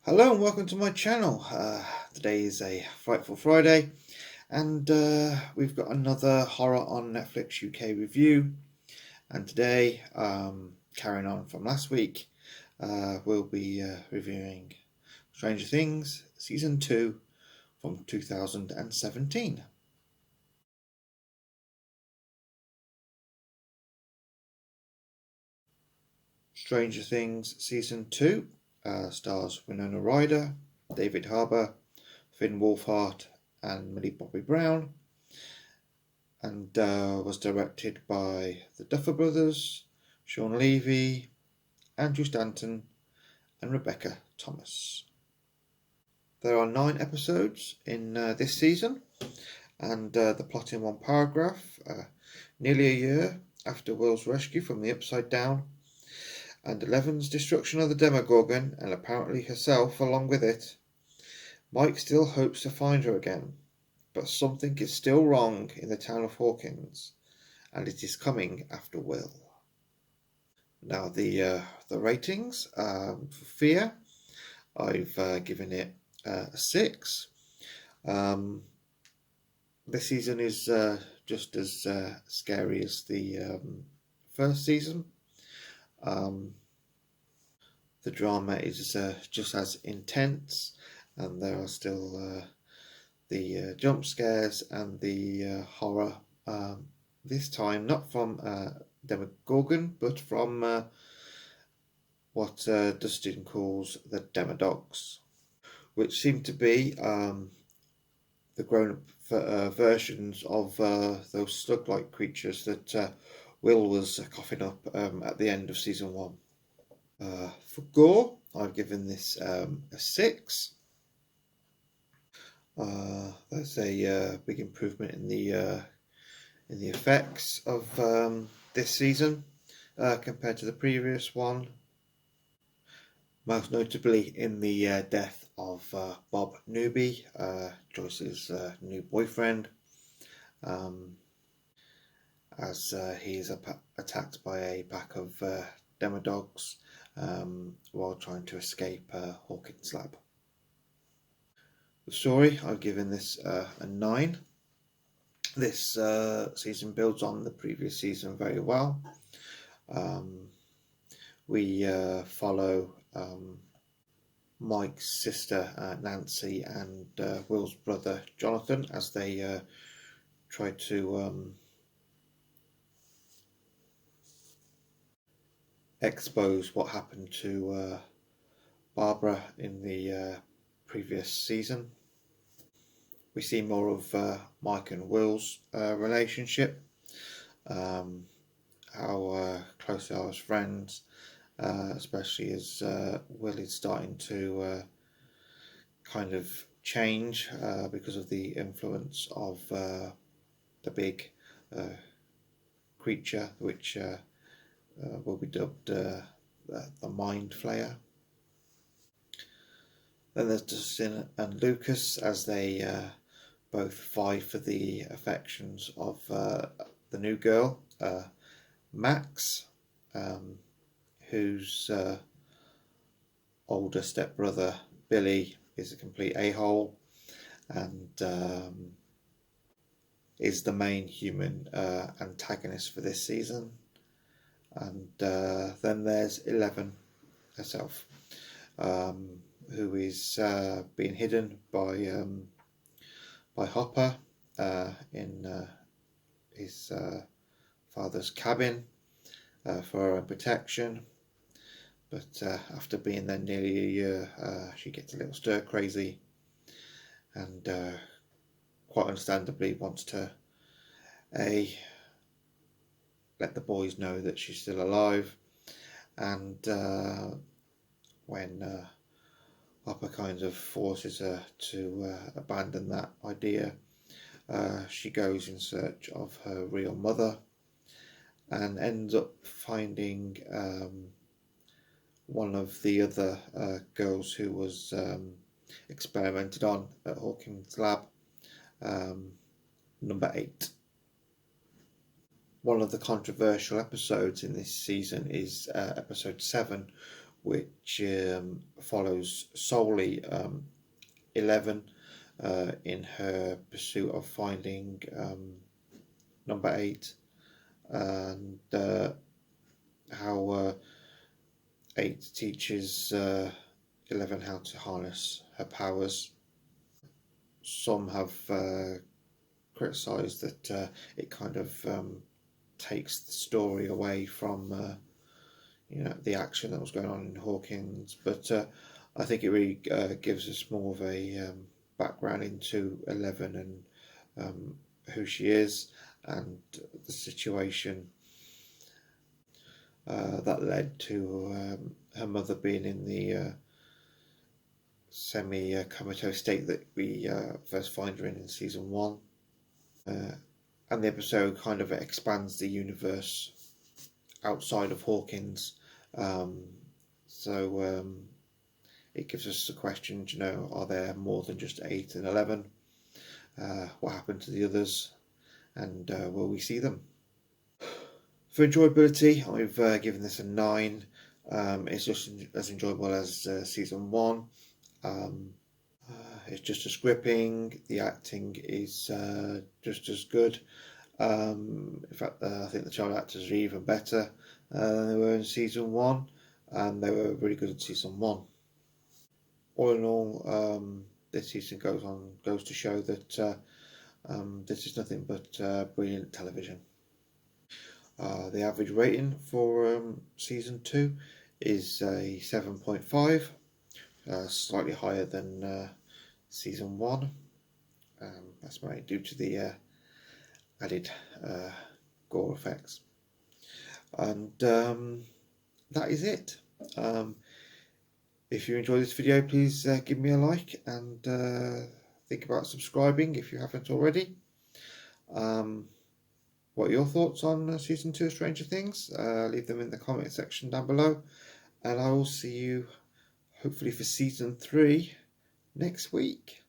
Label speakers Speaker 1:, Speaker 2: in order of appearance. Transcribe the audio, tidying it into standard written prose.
Speaker 1: Hello and welcome to my channel. Today is a Frightful Friday and we've got another horror on Netflix UK review, and today, carrying on from last week, we'll be reviewing Stranger Things Season 2 from 2017. Stranger Things Season 2 stars Winona Ryder, David Harbour, Finn Wolfhard and Millie Bobby Brown, and was directed by the Duffer Brothers, Sean Levy, Andrew Stanton, and Rebecca Thomas. There are 9 episodes in this season, and the plot in one paragraph. Nearly a year after Will's rescue from the Upside Down, and Eleven's destruction of the Demogorgon, and apparently herself along with it, Mike still hopes to find her again. But something is still wrong in the town of Hawkins, and it is coming after Will. Now the ratings for Fear, I've given it a 6. This season is just as scary as the first season. The drama is just as intense, and there are still the jump scares and the horror, this time not from Demogorgon, but from what Dustin calls the Demodogs, which seem to be the grown-up versions of those slug-like creatures that Will was coughing up at the end of season 1. For gore, I've given this a 6. There's a big improvement in the effects of this season compared to the previous one, most notably in the death of Bob Newby, Joyce's new boyfriend, as he is attacked by a pack of Demodogs while trying to escape Hawkins' lab. The story, I've given this a 9. This season builds on the previous season very well. We follow Mike's sister Nancy and Will's brother Jonathan as they try to expose what happened to Barbara in the previous season. We see more of Mike and Will's relationship, how close they are as friends, especially as Will is starting to kind of change because of the influence of the big creature, which will be dubbed the Mind Flayer. Then there's Dustin and Lucas as they both vie for the affections of the new girl, Max, whose older stepbrother Billy is a complete a-hole and is the main human antagonist for this season. And then there's 11 herself, who is being hidden by Hopper in his father's cabin for her own protection. But after being there nearly a year, she gets a little stir crazy and quite understandably wants to let the boys know that she's still alive. And when Hopper kind of forces her to abandon that idea, she goes in search of her real mother and ends up finding one of the other girls who was experimented on at Hawkins' lab, number 8. One of the controversial episodes in this season is episode 7, which follows solely 11 in her pursuit of finding number 8, and how 8 teaches 11 how to harness her powers. Some have criticised that it kind of takes the story away from the action that was going on in Hawkins, but I think it really gives us more of a background into 11 and who she is, and the situation that led to her mother being in the semi-comatose state that we first find her in season 1. And the episode kind of expands the universe outside of Hawkins, so it gives us the question, are there more than just 8 and 11? What happened to the others, and will we see them? For enjoyability, I've given this a 9. It's just as enjoyable as season 1. It's just as gripping. The acting is just as good. In fact, I think the child actors are even better than they were in season 1, and they were really good in season 1. All in all, this season goes to show that this is nothing but brilliant television. The average rating for season 2 is a 7.5, slightly higher than season 1. That's mainly due to the added gore effects. And that is it. If you enjoyed this video, please give me a like, and think about subscribing if you haven't already. What are your thoughts on season 2 of Stranger Things? Leave them in the comment section down below, and I will see you hopefully for season 3 next week.